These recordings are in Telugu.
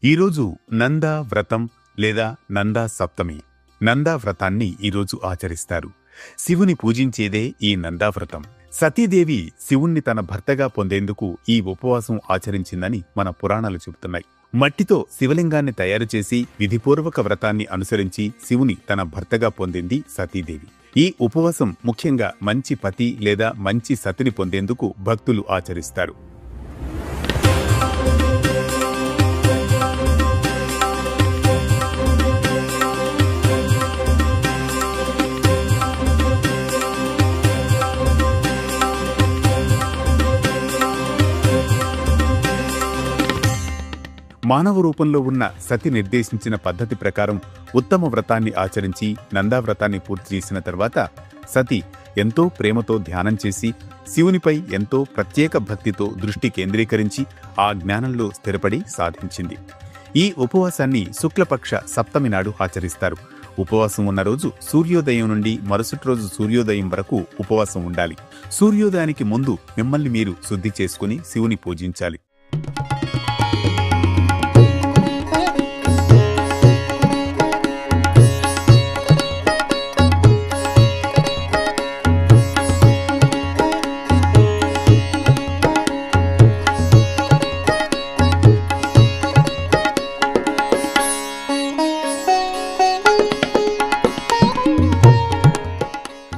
ఈరోజు నందా వ్రతం లేదా నందా సప్తమి. నందా వ్రతాన్ని ఈరోజు ఆచరిస్తారు. శివుని పూజించేదే ఈ నందా వ్రతం. సతీదేవి శివుణ్ణి తన భర్తగా పొందేందుకు ఈ ఉపవాసం ఆచరించిందని మన పురాణాలు చెబుతున్నాయి. మట్టితో శివలింగాన్ని తయారు చేసి విధిపూర్వక వ్రతాన్ని అనుసరించి శివుని తన భర్తగా పొందింది సతీదేవి. ఈ ఉపవాసం ముఖ్యంగా మంచి పతి లేదా మంచి సతిని పొందేందుకు భక్తులు ఆచరిస్తారు. మానవ రూపంలో ఉన్న సతి నిర్దేశించిన పద్ధతి ప్రకారం ఉత్తమ వ్రతాన్ని ఆచరించి నందావ్రతాన్ని పూర్తి చేసిన తర్వాత సతి ఎంతో ప్రేమతో ధ్యానం చేసి శివునిపై ఎంతో ప్రత్యేక భక్తితో దృష్టి కేంద్రీకరించి ఆ జ్ఞానంలో స్థిరపడి సాధించింది. ఈ ఉపవాసాన్ని శుక్లపక్ష సప్తమి నాడు ఆచరిస్తారు. ఉపవాసం ఉన్న రోజు సూర్యోదయం నుండి మరుసటి రోజు సూర్యోదయం వరకు ఉపవాసం ఉండాలి. సూర్యోదయానికి ముందు మిమ్మల్ని మీరు శుద్ధి చేసుకుని శివుని పూజించాలి.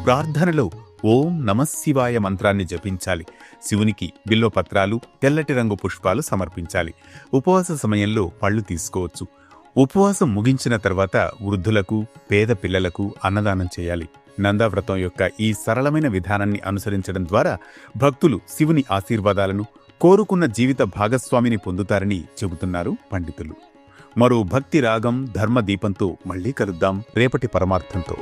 ప్రార్థనలో ఓం నమఃశివాయ మంత్రాన్ని జపించాలి. శివునికి బిల్వపత్రాలు, తెల్లటి రంగు పుష్పాలు సమర్పించాలి. ఉపవాస సమయంలో పళ్ళు తీసుకోవచ్చు. ఉపవాసం ముగించిన తర్వాత వృద్ధులకు, పేద పిల్లలకు అన్నదానం చేయాలి. నందావ్రతం యొక్క ఈ సరళమైన విధానాన్ని అనుసరించడం ద్వారా భక్తులు శివుని ఆశీర్వాదాలను, కోరుకున్న జీవిత భాగస్వామిని పొందుతారని చెబుతున్నారు పండితులు. మరో భక్తి రాగం, ధర్మ దీపంతో మళ్లీ కలుద్దాం రేపటి పరమార్థంతో.